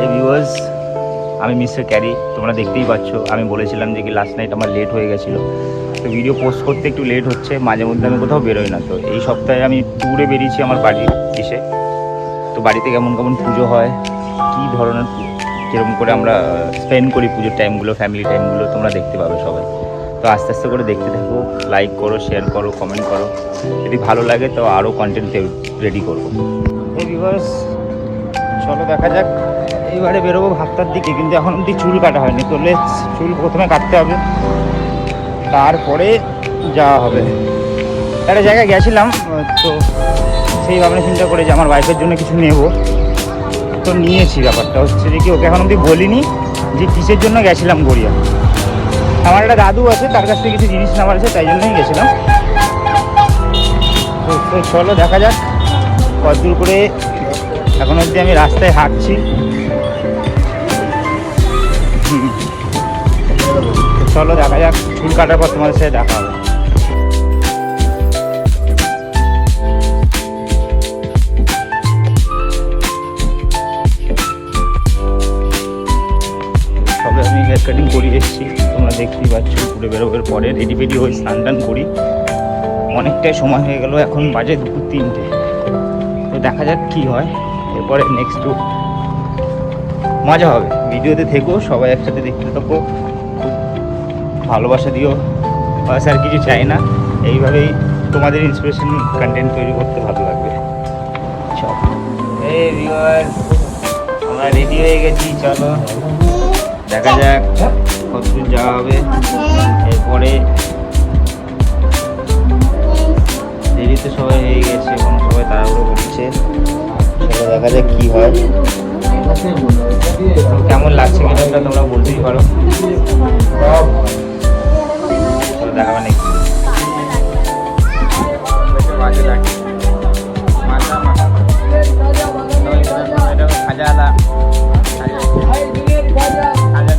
এই ভিউয়ার্স, আমি mister carry, তোমরা দেখতেই পাচ্ছ। আমি বলেছিলাম যে কি লাস্ট নাইট আমার লেট হয়ে গেছিলো, তো ভিডিও পোস্ট করতে একটু লেট হচ্ছে। মাঝে মধ্যে আমি কোথাও বেরোই না, তো এই সপ্তাহে আমি ট্যুরে বেরিয়েছি আমার বাড়ির এসে। তো বাড়িতে কেমন কেমন পুজো হয়, কী ধরনের যেরকম করে আমরা স্পেন্ড করি পুজোর টাইমগুলো, ফ্যামিলি টাইমগুলো তোমরা দেখতে পাবে সবাই। তো আস্তে আস্তে করে দেখতে থাকো, লাইক করো, শেয়ার করো, কমেন্ট করো। যদি ভালো লাগে তো আরও কন্টেন্ট রেডি করবো। এই ভিউয়ার্স, চলো দেখা যাক। এইবারে বেরোবো ভাবটার দিকে, কিন্তু এখন অব্দি চুল কাটা হয়নি। তো চুল প্রথমে কাটতে হবে, তারপরে যাওয়া হবে। একটা জায়গায় গেছিলাম, তো সেই ভাবনা চিন্তা করে যে আমার ওয়াইফের জন্য কিছু নেব, তো নিয়েছি। ব্যাপারটা হচ্ছে যে কি, ওকে এখন অব্দি বলিনি যে কিসের জন্য গেছিলাম গড়িয়া। আমার একটা দাদু আছে, তার কাছ থেকে কিছু জিনিস নেওয়ার আছে, তাই জন্যই গেছিলাম। তো চলো দেখা যাক কতদূর করে। এখন অবধি আমি রাস্তায় হাঁটছি। চলো দেখা যাক, চুল কাটার পর তোমাদের সাথে দেখা হবে। সবে আমি হেয়ার কাটিং করিয়ে এসেছি, তোমরা দেখতেই পাচ্ছ। ঘুরে বেরোবার পরে রেডি ফেডি হয়ে স্নান টান করি। অনেকটাই সময় হয়ে গেল, এখন বাজে 2-3টে। তো দেখা যাক কী হয় এরপরে। নেক্সট মজা হবে, ভিডিওতে থেকো, সবাই একসাথে দেখতে থাকো। খুব ভালোবাসা দিও, বাস আর কিছু চাই না। এইভাবেই তোমাদের ইন্সপিরেশন কন্টেন্ট তৈরি করতে ভালো লাগবে। চল এই ভিউয়ার্স, আমরা রেডি হয়ে গেছি, চলো দেখা যাক কতদূর যাওয়া হবে। এরপরে দেরিতে সবাই হয়ে গেছে, এখন সবাই তাড়াহুড়ো করছে। চলো দেখা যাক কী হয়। কেমন লাগছে গেমটা তোমরা বলতেই পারো। দেখাবে নাকি খাজা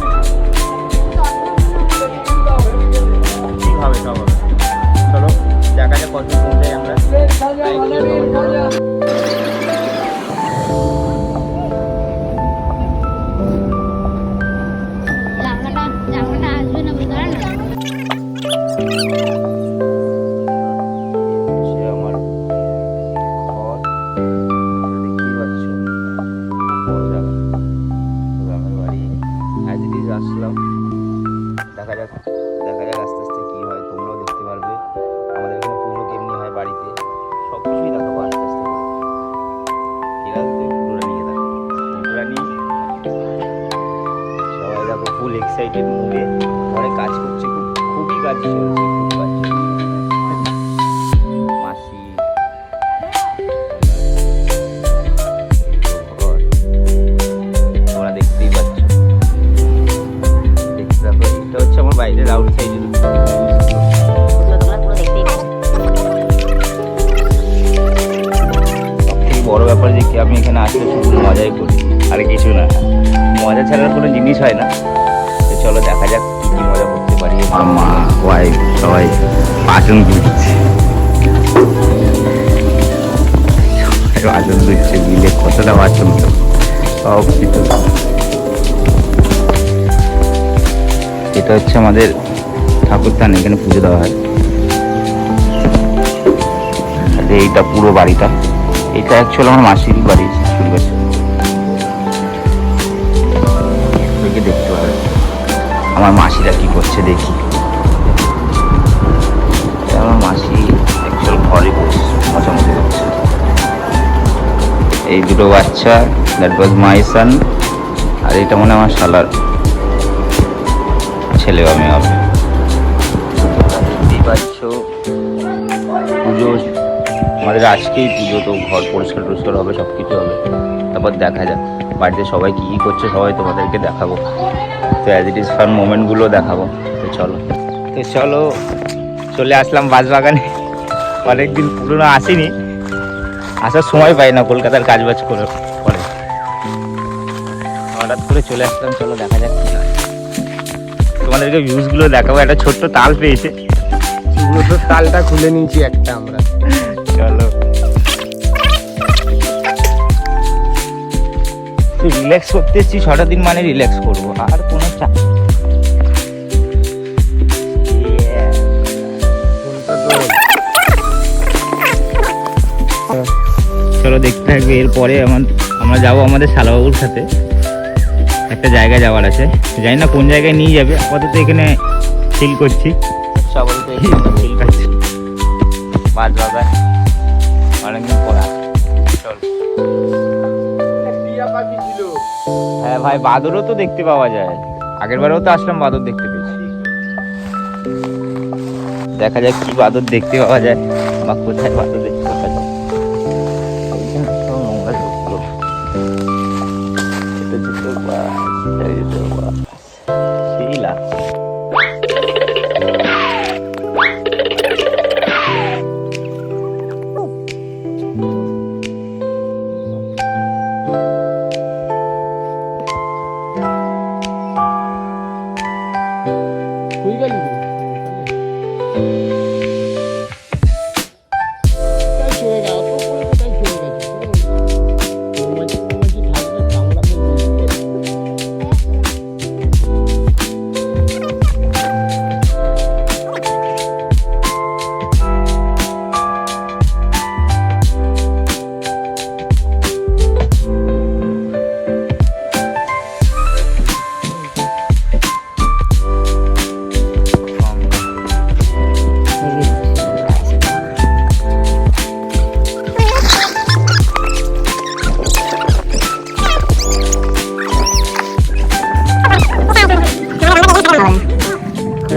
ঠিক হবে সব। চলো দেখা যাক কত পৌঁছাই আমরা। আসলাম, দেখা যাক আস্তে আস্তে কী হয়, তোমরাও দেখতে পারবে। আমাদের এখানে পুজো কেমনি হয় বাড়িতে, সব কিছুই দেখাবো আস্তে আস্তে করে। ঠিক আছে, পুরোটা নিয়ে দেখো, পুরোটা নিয়ে সবাই দেখো ফুল এক্সাইটেড মুডে। ঘরে কাজ করছে, খুবই কাজ চলছে, খুব কাজ চলছে। মাসি তোমরা দেখতেই পাচ্ছ। এটা হচ্ছে আমার বাইরের আউট সাইড। সবথেকে বড় ব্যাপার যে কি, আমি এখানে আসলে শুধু মজাই করি, আর কিছু না। মজা ছাড়ার কোনো জিনিস হয় না। তো চলো দেখা যাক কী কী মজা করতে পারি। আমার মা, ওয়াইফ সবাই বাসন দিচ্ছে, বাসন দিচ্ছে বিলে কতটা বাসন, সব কিছু। এটা হচ্ছে আমাদের ঠাকুরস্থান, এখানে পুজো দেওয়া হয়। এইটা পুরো বাড়িটা, এটা অ্যাকচুয়ালি আমার মাসির বাড়ি চলে গেছে। দেখতে পাবে আমার মাসিরা কি করছে, দেখি। আমার মাসি অ্যাকচুয়াল ঘরে বসে মজামজি করছে। এই দুটো বাচ্চা, দ্যাট ওয়াজ মাই সান, আর এটা মনে আমার শালার ছেলে বা মেয়ে হবে। দেখতেই পাচ্ছ পুজো আমাদের আজকেই পুজো, তো ঘর পরিষ্কার টরিষ্কার হবে, সব কিছু হবে। তারপর দেখা যাক বাড়িতে সবাই কী কী করছে, সবাই তোমাদেরকে দেখাবো। তো অ্যাজ ইট ইজ ফান মোমেন্টগুলো দেখাবো। তো চলো চলে আসলাম বাঁশবাগানে। অনেকদিন পুরনো আসিনি, আসার সময় পাই না, কলকাতার কাজবাজ করে পরে হঠাৎ করে চলে আসলাম। চলো দেখা যাক কী হয়, তোমাদেরকে ভিউজগুলো দেখাবো। একটা ছোট্ট তাল পেয়েছে, তালটা খুলে নিয়েছি একটা আমরা। চলো রিল্যাক্স করতে এসেছি, 6টা দিন মানে রিল্যাক্স করবো, আর কোনো চাপ। চলো দেখতে থাকবে। এরপরে আমরা যাবো আমাদের শালাবাবুর সাথে, একটা জায়গায় যাওয়ার আছে, জানি না কোন জায়গায় নিয়ে যাবে। আপাতত এখানে ফিল করছি, ফিল করছি মাছ বাজার অনেকদিন পর আসছে। চল। হ্যাঁ ভাই, বাদরও তো দেখতে পাওয়া যায়, আগের বারেও তো আসলাম, বাদর দেখতে পেয়েছি। দেখা যাক কি বাদর দেখতে পাওয়া যায় বা কোথায় বাদর দেখতে পাওয়া যায়। সেই লাগছে।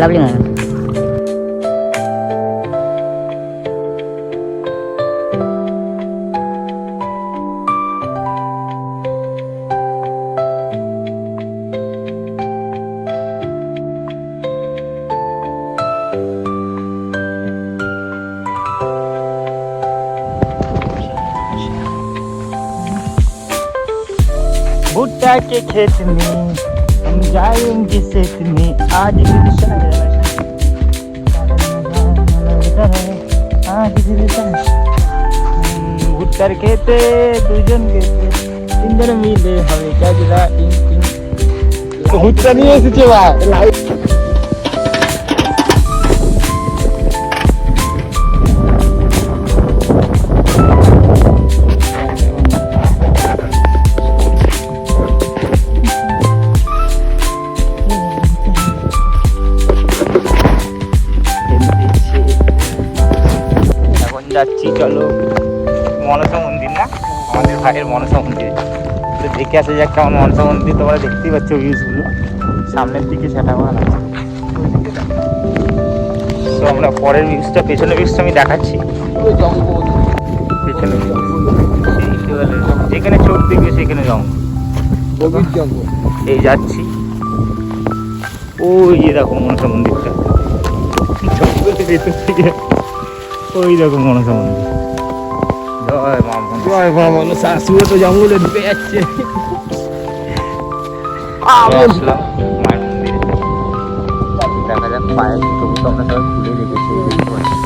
Lovely man. भुट्टा के खेत में हम जाएंगे खेत में आज ভুট্টার খেতে দুজন গেছে, তিনজন মিলে হবে গাজরা টিং টিং। ভুট্টা নিয়ে এসেছে ভাই। এখন যাচ্ছি, চলো মনসা মন্দির, না আমাদের ভাইয়ের মনসা মন্দির, তো দেখে আসা যাক কেমন মনসা মন্দির। তোমরা দেখতেই পাচ্ছ ভিউজগুলো, সামনের দিকে সেটা বাগান আছে। তো আমরা পরের ভিউজটা, পেছনের ভিউজটা আমি দেখাচ্ছি। পেছনে যেখানে চোখ দেখবে সেখানে জঙ্গল। এই যাচ্ছি, ওই যে দেখো মনসা মন্দিরটা, জঙ্গলের ভেতর থেকে ওই দেখো মনসা মন্দির। জয় মা মনসা। জয় মা মনসা। শুয়ে তো জঙ্গলে ঢুকে যাচ্ছে। আসলাম মায়ের মন্দিরে, দেখা যাক পায়ের জুতোগুলো তো আমরা সবাই খুলে রেখেছি, দেখতে পাচ্ছি।